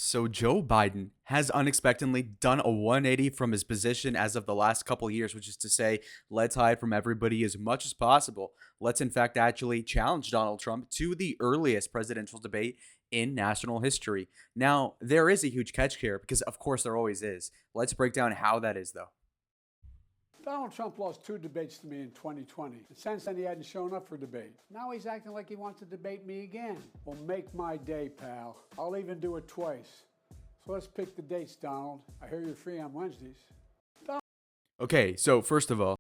So Joe Biden has unexpectedly done a 180 from his position as of the last couple years, which is to say, let's hide from everybody as much as possible. Let's in fact actually challenge Donald Trump to the earliest presidential debate in national history. Now, there is a huge catch here because of course there always is. Let's break down how that is though. Donald Trump lost two debates to me in 2020. And since then, he hadn't shown up for debate. Now he's acting like he wants to debate me again. Well, make my day, pal. I'll even do it twice. So let's pick the dates, Donald. I hear you're free on Wednesdays. Okay, so first of all,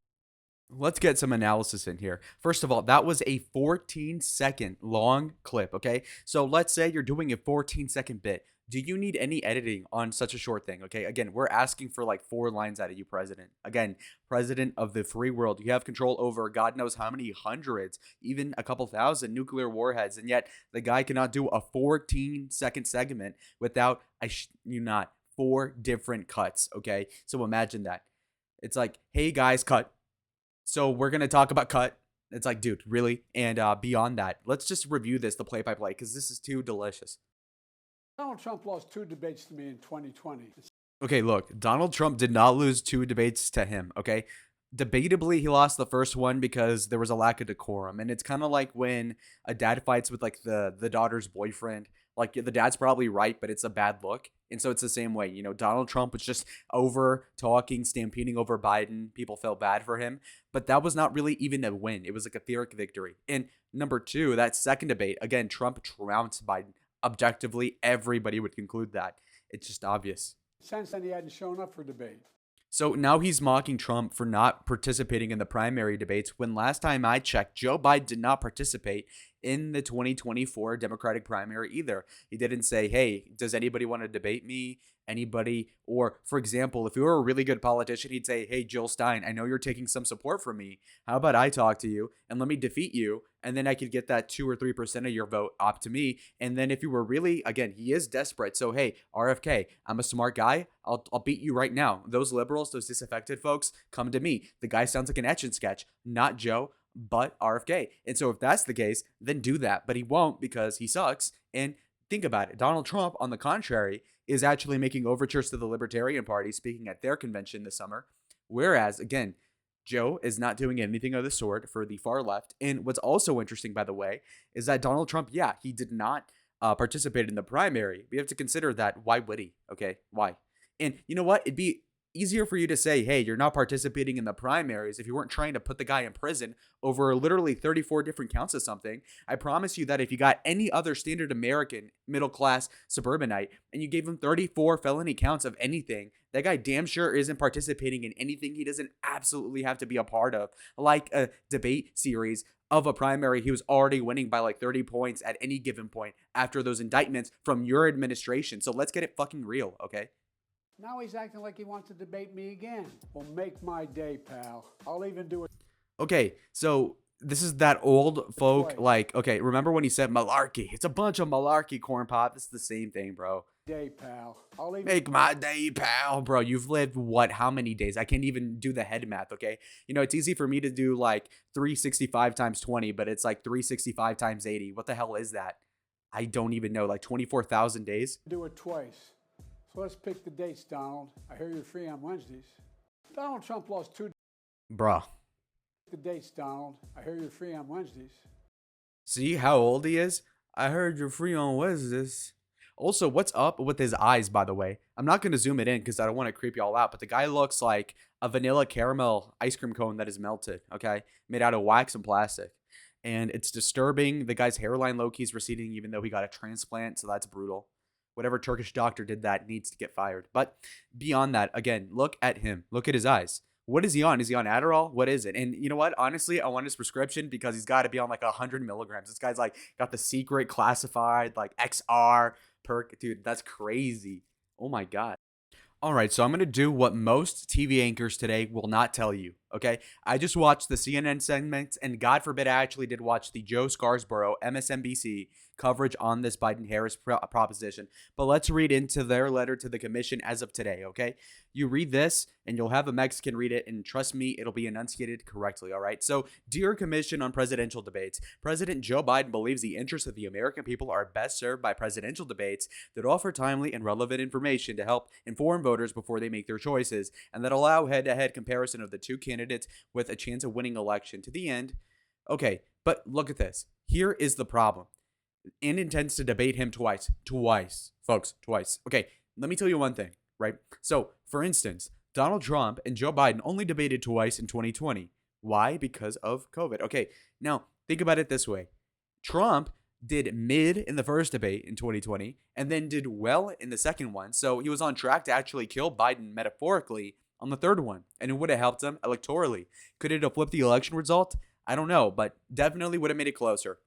let's get some analysis in here. First of all, that was a 14-second long clip, okay? So let's say you're doing a 14-second bit. Do you need any editing on such a short thing? Okay, again, we're asking for like 4 lines out of you, president. Again, president of the free world. You have control over God knows how many hundreds, even a couple thousand nuclear warheads. And yet the guy cannot do a 14-second segment without, you not, 4 different cuts, okay? So imagine that. It's like, hey guys, cut. So we're going to talk about cut. It's like, dude, really? And beyond that, let's just review this, the play-by-play, because this is too delicious. Donald Trump lost 2 debates to me in 2020. Okay, look, Donald Trump did not lose 2 debates to him, okay? Debatably, he lost the first one because there was a lack of decorum. And it's kind of like when a dad fights with like the daughter's boyfriend. Like the dad's probably right, but it's a bad look. And so it's the same way. You know, Donald Trump was just over talking, stampeding over Biden. People felt bad for him. But that was not really even a win. It was like a Pyrrhic victory. And number 2, that second debate, again, Trump trounced Biden. Objectively, everybody would conclude that. It's just obvious. Since then, he hadn't shown up for debate. So now he's mocking Trump for not participating in the primary debates when last time I checked, Joe Biden did not participate in the 2024 Democratic primary either. He didn't say, hey, does anybody want to debate me? Anybody? Or, for example, if you were a really good politician, he'd say, hey, Jill Stein, I know you're taking some support from me. How about I talk to you and let me defeat you? And then I could get that 2 or 3% of your vote up to me. And then if you were really, again, he is desperate. So, hey, RFK, I'm a smart guy. I'll beat you right now. Those liberals, those disaffected folks, come to me. The guy sounds like an etch and sketch, not Joe, but RFK. And so if that's the case, then do that. But he won't because he sucks. And think about it. Donald Trump, on the contrary, is actually making overtures to the Libertarian Party, speaking at their convention this summer. Whereas, again, Joe is not doing anything of the sort for the far left. And what's also interesting, by the way, is that Donald Trump, yeah, he did not participate in the primary. We have to consider that. Why would he? Okay, why? And you know what? It'd be easier for you to say, hey, you're not participating in the primaries if you weren't trying to put the guy in prison over literally 34 different counts of something. I promise you that if you got any other standard American middle class suburbanite and you gave him 34 felony counts of anything, that guy damn sure isn't participating in anything he doesn't absolutely have to be a part of, like a debate series of a primary he was already winning by like 30 points at any given point after those indictments from your administration. So let's get it fucking real, okay? Now he's acting like he wants to debate me again. Well, make my day, pal. I'll even do it. Okay, so this is that old folk, like, okay, remember when he said malarkey? It's a bunch of malarkey, corn pop. This is the same thing, bro. Day, pal. I'll even make my day, pal. Bro, you've lived what? How many days? I can't even do the head math, okay? You know, it's easy for me to do like 365 times 20, but it's like 365 times 80. What the hell is that? I don't even know. Like 24,000 days? Do it twice. So let's pick the dates, Donald. I hear you're free on Wednesdays. Donald Trump lost 2. Bruh. The dates, Donald. I hear you're free on Wednesdays. See how old he is? I heard you're free on Wednesdays. Also, what's up with his eyes, by the way? I'm not going to zoom it in because I don't want to creep y'all out, but the guy looks like a vanilla caramel ice cream cone that is melted, okay? Made out of wax and plastic. And it's disturbing. The guy's hairline low-key is receding even though he got a transplant, so that's brutal. Whatever Turkish doctor did that needs to get fired. But beyond that, again, look at him. Look at his eyes. What is he on? Is he on Adderall? What is it? And you know what? Honestly, I want his prescription because he's got to be on like 100 milligrams. This guy's like got the secret classified like XR perk. Dude, that's crazy. Oh my God. All right, so I'm going to do what most TV anchors today will not tell you. Okay, I just watched the CNN segments, and God forbid I actually did watch the Joe Scarborough MSNBC coverage on this Biden-Harris proposition. But let's read into their letter to the commission as of today, okay? You read this, and you'll have a Mexican read it, and trust me, it'll be enunciated correctly, all right? So, dear Commission on Presidential Debates, President Joe Biden believes the interests of the American people are best served by presidential debates that offer timely and relevant information to help inform voters before they make their choices, and that allow head-to-head comparison of the two candidates with a chance of winning election to the end. Okay, but look at this. Here is the problem. And intends to debate him twice. Twice, folks, twice. Okay, let me tell you one thing, right? So, for instance, Donald Trump and Joe Biden only debated twice in 2020. Why? Because of COVID. Okay, now think about it this way. Trump did mid in the first debate in 2020 and then did well in the second one. So he was on track to actually kill Biden metaphorically on the third one, and it would have helped him electorally. Could it have flipped the election result? I don't know, but definitely would have made it closer.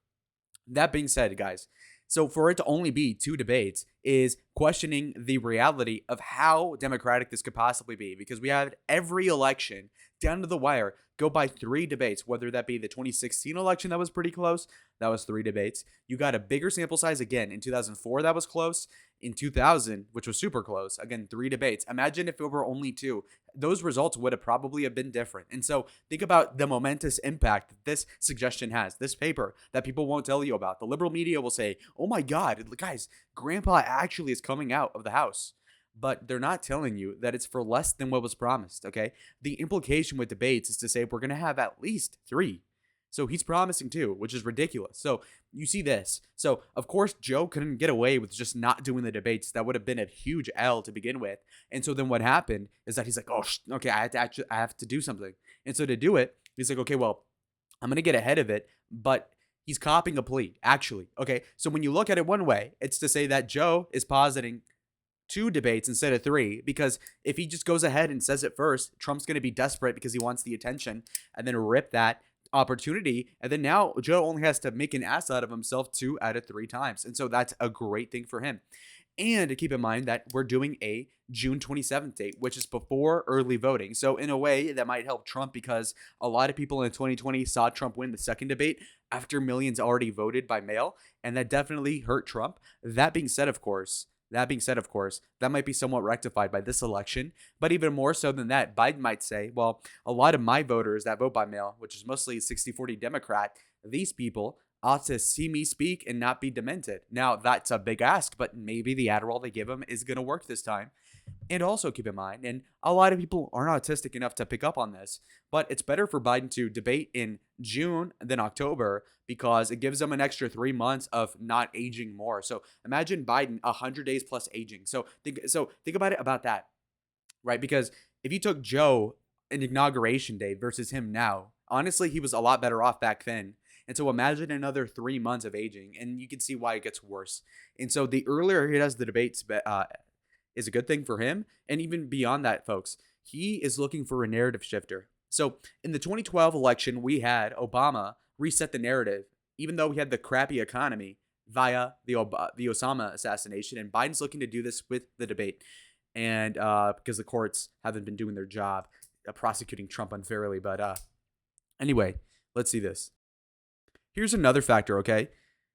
That being said, guys, so for it to only be two debates is questioning the reality of how democratic this could possibly be, because we had every election down to the wire go by three debates, whether that be the 2016 election that was pretty close, that was three debates. You got a bigger sample size again in 2004, that was close. In 2000, which was super close, again, three debates. Imagine if it were only two. Those results would have probably have been different. And so think about the momentous impact that this suggestion has, this paper that people won't tell you about. The liberal media will say, oh my God, guys, grandpa actually is coming out of the house. But they're not telling you that it's for less than what was promised, okay? The implication with debates is to say we're going to have at least three. So he's promising two, which is ridiculous. So you see this. So, of course, Joe couldn't get away with just not doing the debates. That would have been a huge L to begin with. And so then what happened is that he's like, oh, okay, I have to do something. And so to do it, he's like, okay, well, I'm going to get ahead of it. But he's copying a plea, actually. Okay, so when you look at it one way, it's to say that Joe is positing two debates instead of three, because if he just goes ahead and says it first, Trump's going to be desperate because he wants the attention and then rip that opportunity. And then now Joe only has to make an ass out of himself 2 out of 3 times. And so that's a great thing for him. And to keep in mind that we're doing a June 27th date, which is before early voting. So in a way that might help Trump, because a lot of people in 2020 saw Trump win the second debate after millions already voted by mail. And that definitely hurt Trump. That being said, of course, that might be somewhat rectified by this election. But even more so than that, Biden might say, well, a lot of my voters that vote by mail, which is mostly 60-40 Democrat, these people ought to see me speak and not be demented. Now, that's a big ask, but maybe the Adderall they give him is going to work this time. And also keep in mind, and a lot of people aren't autistic enough to pick up on this, but it's better for Biden to debate in June than October, because it gives them an extra 3 months of not aging more. So imagine Biden 100 days plus aging. So think about it about that, right? Because if you took Joe in inauguration day versus him now, honestly, he was a lot better off back then. And so imagine another 3 months of aging, and you can see why it gets worse. And so the earlier he does the debates, is a good thing for him. And even beyond that, folks, he is looking for a narrative shifter. So in the 2012 election, we had Obama reset the narrative, even though we had the crappy economy via the Osama assassination. And Biden's looking to do this with the debate. And because the courts haven't been doing their job prosecuting Trump unfairly. But anyway, let's see this. Here's another factor, okay?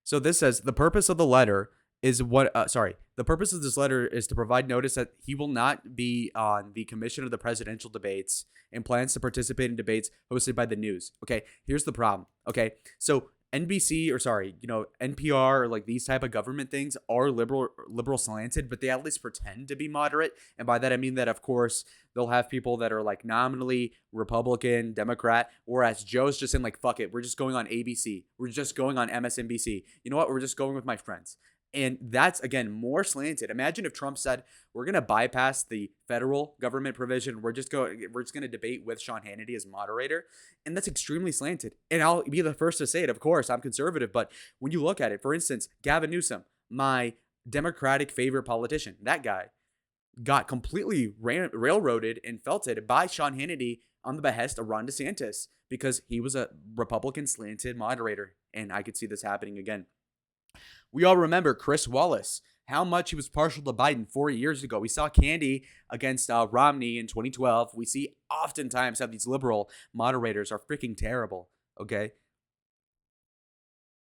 So this says the purpose of the letter is the purpose of this letter is to provide notice that he will not be on the commission of the presidential debates and plans to participate in debates hosted by the news. Okay, here's the problem. Okay, so NPR, or like these type of government things are liberal slanted, but they at least pretend to be moderate. And by that I mean that, of course, they'll have people that are like nominally Republican, Democrat, whereas Joe's just in like, fuck it, we're just going on ABC, we're just going on MSNBC. You know what? We're just going with my friends. And that's, again, more slanted. Imagine if Trump said, we're going to bypass the federal government provision. We're just going to debate with Sean Hannity as moderator. And that's extremely slanted. And I'll be the first to say it. Of course, I'm conservative. But when you look at it, for instance, Gavin Newsom, my Democratic favorite politician, that guy got completely railroaded and felted by Sean Hannity on the behest of Ron DeSantis, because he was a Republican slanted moderator. And I could see this happening again. We all remember Chris Wallace how much he was partial to Biden 4 years ago. We saw Candy against Romney in 2012. We see oftentimes how these liberal moderators are freaking terrible, okay?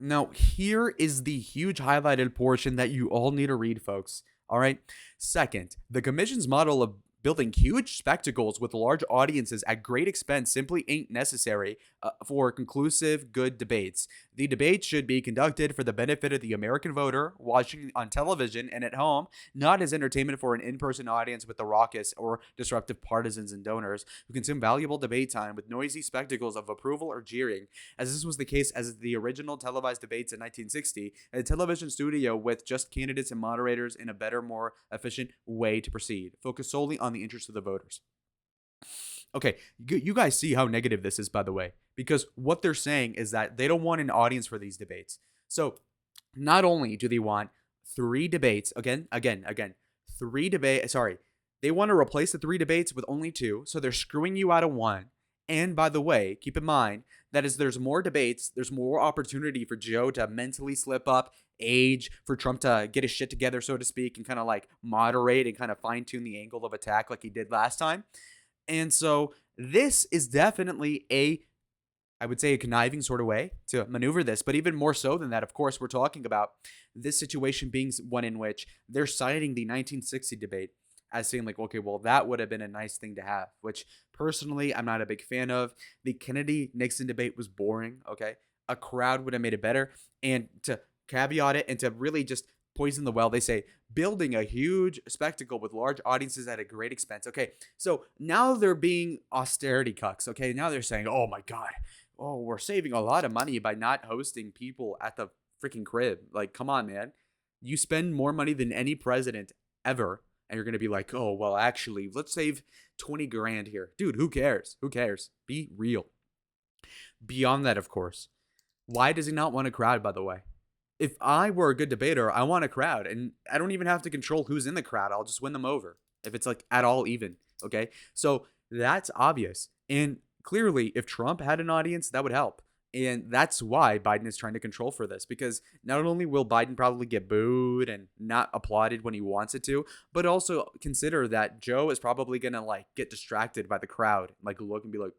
Now, here is the huge highlighted portion that you all need to read, folks. All right. Second, the commission's model of building huge spectacles with large audiences at great expense simply ain't necessary for conclusive, good debates. The debate should be conducted for the benefit of the American voter watching on television and at home, not as entertainment for an in-person audience with the raucous or disruptive partisans and donors who consume valuable debate time with noisy spectacles of approval or jeering, as this was the case as the original televised debates in 1960, a television studio with just candidates and moderators in a better, more efficient way to proceed. Focus solely on the interests of the voters. Okay, you guys see how negative this is, by the way, because what they're saying is that they don't want an audience for these debates. So not only do they want 3 debates, they want to replace the 3 debates with only 2, so they're screwing you out of 1. And by the way, keep in mind that as there's more debates, there's more opportunity for Joe to mentally slip up, age, for Trump to get his shit together, so to speak, and kind of like moderate and kind of fine tune the angle of attack like he did last time. And so this is definitely I would say a conniving sort of way to maneuver this, but even more so than that, of course, we're talking about this situation being one in which they're citing the 1960 debate as saying like, okay, well, that would have been a nice thing to have, which personally, I'm not a big fan of. The Kennedy-Nixon debate was boring, okay? A crowd would have made it better. And to caveat it and to really just poison the well, they say building a huge spectacle with large audiences at a great expense. Okay, so now they're being austerity cucks, okay? Now they're saying, oh my God, oh, we're saving a lot of money by not hosting people at the freaking crib. Like, come on, man. You spend more money than any president ever. And you're going to be like, oh, well, actually, let's save 20 grand here. Dude, who cares? Who cares? Be real. Beyond that, of course, why does he not want a crowd, by the way? If I were a good debater, I want a crowd. And I don't even have to control who's in the crowd. I'll just win them over if it's like at all even. Okay. So that's obvious. And clearly, if Trump had an audience, that would help. And that's why Biden is trying to control for this, because not only will Biden probably get booed and not applauded when he wants it to, but also consider that Joe is probably going to like get distracted by the crowd, like look and be like,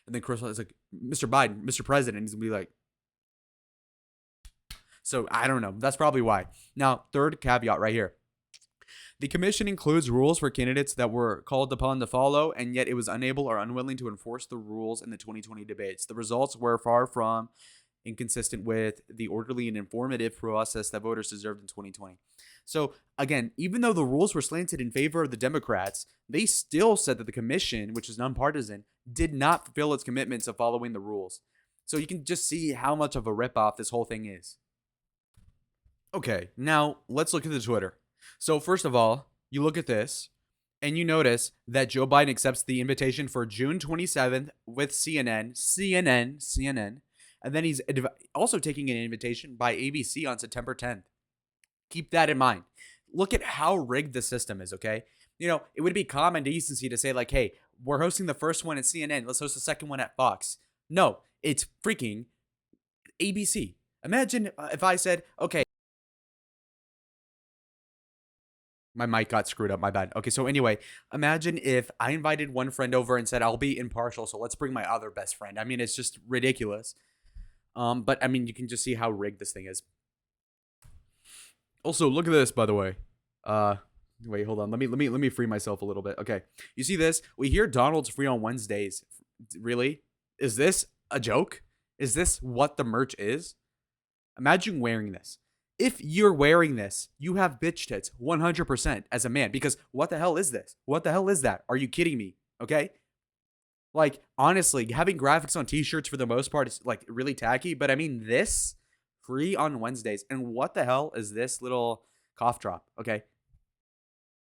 and then Chris is like, Mr. Biden, Mr. President, he's going to be like, so I don't know. That's probably why. Now, third caveat right here. The commission includes rules for candidates that were called upon to follow, and yet it was unable or unwilling to enforce the rules in the 2020 debates. The results were far from inconsistent with the orderly and informative process that voters deserved in 2020. So, again, even though the rules were slanted in favor of the Democrats, they still said that the commission, which is nonpartisan, did not fulfill its commitments of following the rules. So you can just see how much of a ripoff this whole thing is. Okay, now let's look at the Twitter. So first of all, you look at this and you notice that Joe Biden accepts the invitation for June 27th with CNN, and then he's also taking an invitation by ABC on September 10th. Keep that in mind. Look at how rigged the system is, okay? You know, it would be common decency to say like, hey, we're hosting the first one at CNN. Let's host the second one at Fox. No, it's freaking ABC. Imagine if I said, okay, my mic got screwed up. My bad. Okay, so anyway, imagine if I invited one friend over and said, I'll be impartial, so let's bring my other best friend. I mean, it's just ridiculous. But I mean, you can just see how rigged this thing is. Also, look at this, by the way. Wait, hold on. Let me free myself a little bit. Okay, you see this? We hear Donald's free on Wednesdays. Really? Is this a joke? Is this what the merch is? Imagine wearing this. If you're wearing this, you have bitch tits 100% as a man, because what the hell is this? What the hell is that? Are you kidding me? Okay. Like, honestly, having graphics on t-shirts for the most part is like really tacky, but I mean, this free on Wednesdays. And what the hell is this little cough drop? Okay.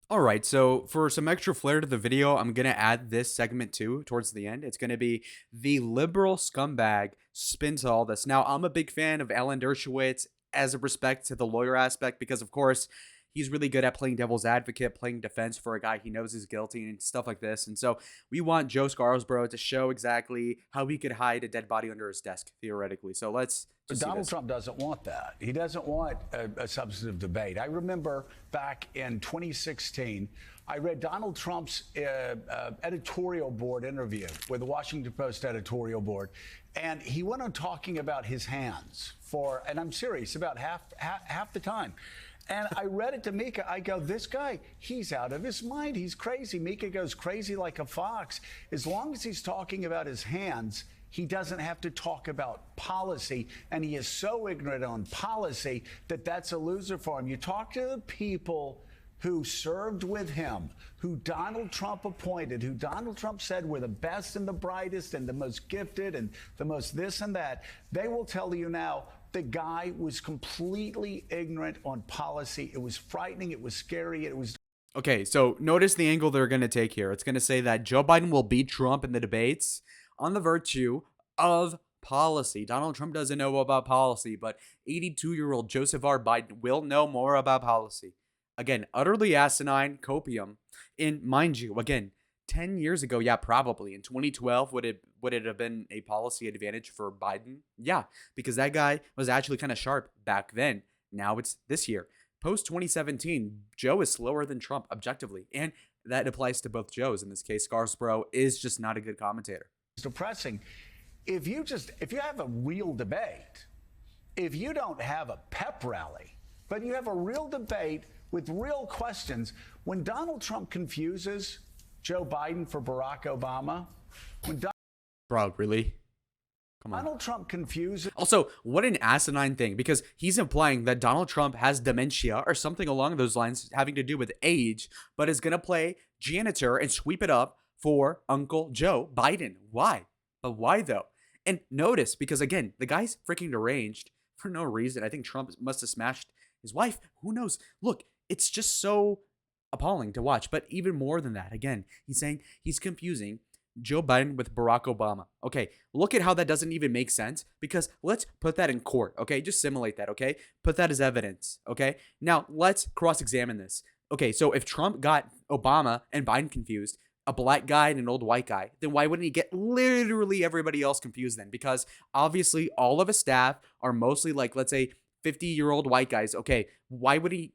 All right, so for some extra flair to the video, I'm going to add this segment too towards the end. It's going to be the liberal scumbag spin to all this. Now, I'm a big fan of Alan Dershowitz as a respect to the lawyer aspect, because, of course, he's really good at playing devil's advocate, playing defense for a guy he knows is guilty and stuff like this. And so we want Joe Scarborough to show exactly how he could hide a dead body under his desk, theoretically. So let's But Donald Trump doesn't want that. He doesn't want a substantive debate. I remember back in 2016, I read Donald Trump's editorial board interview with the Washington Post editorial board, and he went on talking about his hands for, and I'm serious, about half the time. And I read it to Mika. I go, this guy, he's out of his mind. He's crazy. Mika goes crazy like a fox. As long as he's talking about his hands, he doesn't have to talk about policy, and he is so ignorant on policy that that's a loser for him. You talk to the people who served with him, who Donald Trump appointed, who Donald Trump said were the best and the brightest and the most gifted and the most this and that, they will tell you now the guy was completely ignorant on policy. It was frightening. It was scary. It was... Okay, so notice the angle they're going to take here. It's going to say that Joe Biden will beat Trump in the debates on the virtue of policy. Donald Trump doesn't know about policy, but 82-year-old Joseph R. Biden will know more about policy. Again, utterly asinine copium. And mind you, again, 10 years ago, yeah, probably. In 2012, would it have been a policy advantage for Biden? Yeah, because that guy was actually kind of sharp back then. Now it's this year. Post-2017, Joe is slower than Trump, objectively. And that applies to both Joes. In this case, Scarborough is just not a good commentator. Depressing. If you have a real debate, if you don't have a pep rally, but you have a real debate with real questions, when Donald Trump confuses Joe Biden for Barack Obama, Bro, really? Come on. Donald Trump confuses... Also, what an asinine thing, because he's implying that Donald Trump has dementia or something along those lines having to do with age, but is going to play janitor and sweep it up for Uncle Joe Biden. Why? But why though? And notice, because again, the guy's freaking deranged for no reason. I think Trump must have smashed his wife. Who knows? Look, it's just so appalling to watch. But even more than that, again, he's saying he's confusing Joe Biden with Barack Obama. Okay, look at how that doesn't even make sense, because let's put that in court, okay? Just simulate that, okay? Put that as evidence, okay? Now, let's cross-examine this. Okay, so if Trump got Obama and Biden confused, a black guy and an old white guy, then why wouldn't he get literally everybody else confused then? Because obviously all of his staff are mostly like, let's say, 50-year-old white guys. Okay, why would he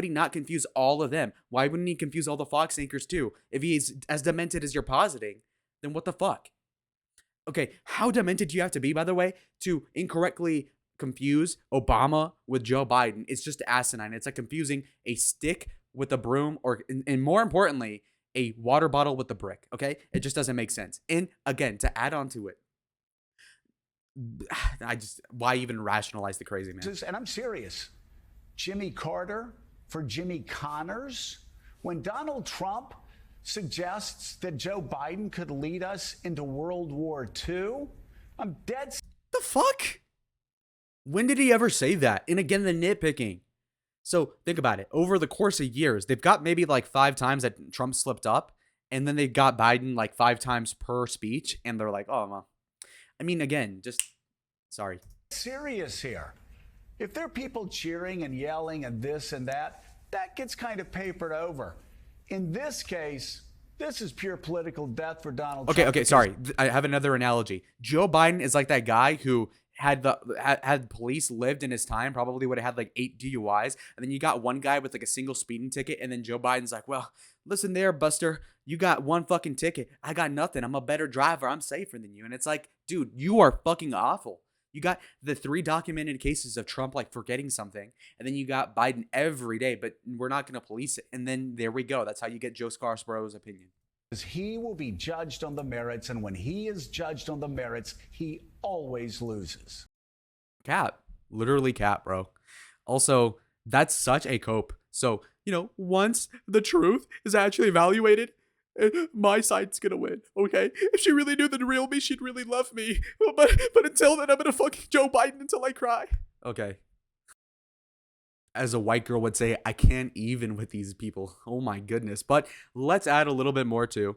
not confuse all of them? Why wouldn't he confuse all the Fox anchors too? If he's as demented as you're positing, then what the fuck? Okay, how demented do you have to be, by the way, to incorrectly confuse Obama with Joe Biden? It's just asinine. It's like confusing a stick with a broom, or, and more importantly, a water bottle with a brick, okay? It just doesn't make sense. And again, to add on to it, why even rationalize the crazy man? And I'm serious. Jimmy Carter for Jimmy Connors? When Donald Trump suggests that Joe Biden could lead us into World War II, I'm dead. The fuck? When did he ever say that? And again, the nitpicking. So think about it. Over the course of years, they've got maybe like 5 times that Trump slipped up, and then they got Biden like 5 times per speech, and they're like, oh, well. I mean, again, just sorry. Serious here. If there are people cheering and yelling and this and that, that gets kind of papered over. In this case, this is pure political death for Donald Trump. Okay, sorry. I have another analogy. Joe Biden is like that guy who had police lived in his time, probably would have had like 8 DUIs, and then you got one guy with like a single speeding ticket, and then Joe Biden's like, well, listen there, Buster, you got 1 fucking ticket, I got nothing, I'm a better driver, I'm safer than you. And it's like, dude, you are fucking awful. You got the 3 documented cases of Trump like forgetting something, and then you got Biden every day, but we're not going to police it. And then there we go. That's how you get Joe Scarsborough's opinion. He will be judged on the merits, and when he is judged on the merits, he always loses. Cap. Literally cap, bro. Also, that's such a cope. So, once the truth is actually evaluated, my side's gonna win, okay? If she really knew the real me, she'd really love me. But until then, I'm gonna fucking Joe Biden until I cry. Okay. As a white girl would say, I can't even with these people. Oh my goodness. But let's add a little bit more too.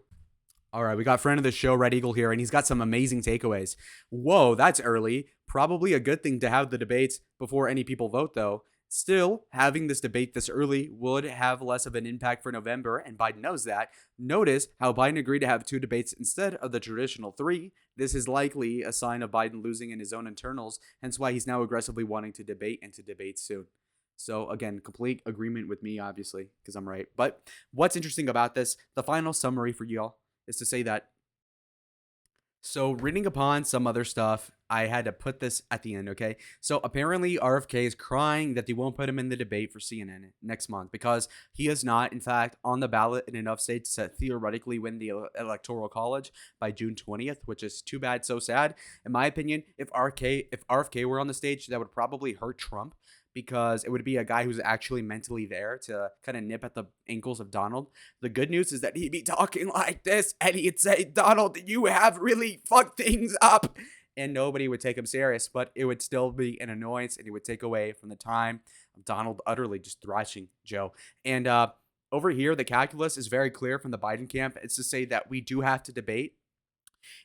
All right, we got friend of the show, Red Eagle here, and he's got some amazing takeaways. Whoa, that's early. Probably a good thing to have the debates before any people vote, though. Still, having this debate this early would have less of an impact for November, and Biden knows that. Notice how Biden agreed to have 2 debates instead of the traditional 3. This is likely a sign of Biden losing in his own internals, hence why he's now aggressively wanting to debate and to debate soon. So again, complete agreement with me, obviously, because I'm right. But what's interesting about this, the final summary for y'all is to say that, so reading upon some other stuff, I had to put this at the end, okay? So apparently RFK is crying that they won't put him in the debate for CNN next month because he is not, in fact, on the ballot in enough states to theoretically win the Electoral College by June 20th, which is too bad, so sad. In my opinion, if RFK were on the stage, that would probably hurt Trump, because it would be a guy who's actually mentally there to kind of nip at the ankles of Donald. The good news is that he'd be talking like this and he'd say, Donald, you have really fucked things up. And nobody would take him serious, but it would still be an annoyance and it would take away from the time of Donald utterly just thrashing Joe. And over here, the calculus is very clear from the Biden camp. It's to say that we do have to debate.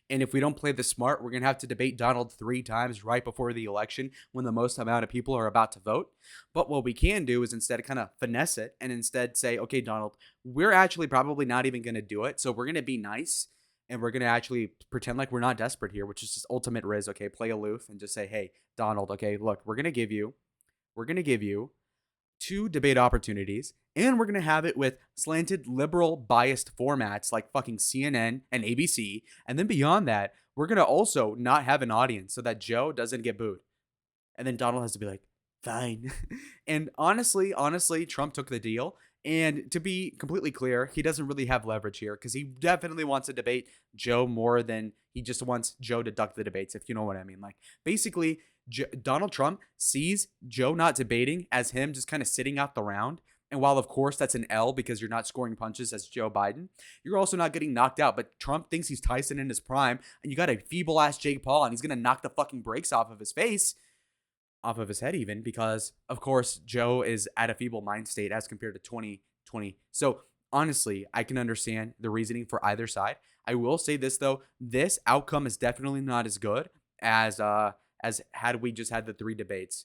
And if we don't play this smart, we're going to have to debate Donald 3 times right before the election when the most amount of people are about to vote. But what we can do is instead kind of finesse it and instead say, okay, Donald, we're actually probably not even going to do it. So we're going to be nice and we're going to actually pretend like we're not desperate here, which is just ultimate Riz. Okay, play aloof and just say, hey, Donald, okay, look, we're going to give you 2 debate opportunities, and we're going to have it with slanted liberal biased formats like fucking CNN and ABC. And then beyond that, we're going to also not have an audience so that Joe doesn't get booed. And then Donald has to be like, fine. And honestly, Trump took the deal. And to be completely clear, he doesn't really have leverage here because he definitely wants to debate Joe more than he just wants Joe to duck the debates, if you know what I mean. Like, basically, Donald Trump sees Joe not debating as him just kind of sitting out the round. And while, of course, that's an L because you're not scoring punches as Joe Biden, you're also not getting knocked out. But Trump thinks he's Tyson in his prime, and you got a feeble-ass Jake Paul, and he's going to knock the fucking brakes off of his face, off of his head even, because, of course, Joe is at a feeble mind state as compared to 2020. So, honestly, I can understand the reasoning for either side. I will say this, though. This outcome is definitely not as good as had we just had the 3 debates.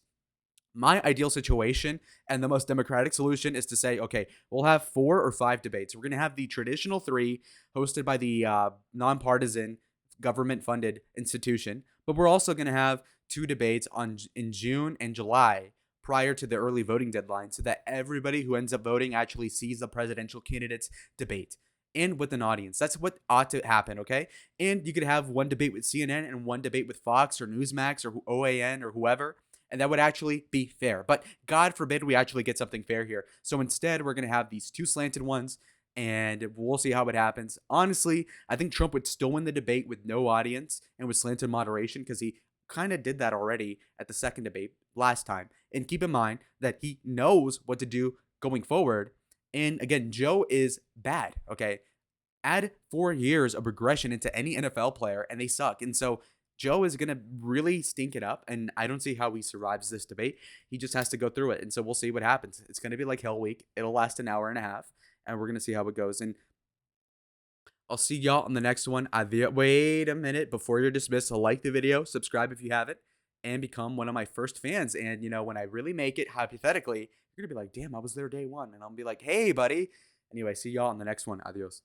My ideal situation and the most democratic solution is to say, okay, we'll have 4 or 5 debates. We're going to have the traditional 3 hosted by the nonpartisan government-funded institution, but we're also going to have 2 debates in June and July prior to the early voting deadline so that everybody who ends up voting actually sees the presidential candidates debate and with an audience. That's what ought to happen, okay? And you could have 1 debate with CNN and 1 debate with Fox or Newsmax or OAN or whoever, and that would actually be fair. But God forbid we actually get something fair here. So instead, we're going to have these 2 slanted ones, and we'll see how it happens. Honestly, I think Trump would still win the debate with no audience and with slanted moderation because he kind of did that already at the second debate last time. And keep in mind that he knows what to do going forward. And again, Joe is bad, okay? Add 4 years of regression into any NFL player, and they suck. And so Joe is going to really stink it up, and I don't see how he survives this debate. He just has to go through it, and so we'll see what happens. It's going to be like Hell Week. It'll last an hour and a half, and we're going to see how it goes. And I'll see y'all on the next one. Wait a minute. Before you're dismissed, like the video, subscribe if you haven't, and become one of my first fans. And, you know, when I really make it, hypothetically, you're going to be like, damn, I was there day 1. And I'll be like, hey, buddy. Anyway, see y'all on the next one. Adios.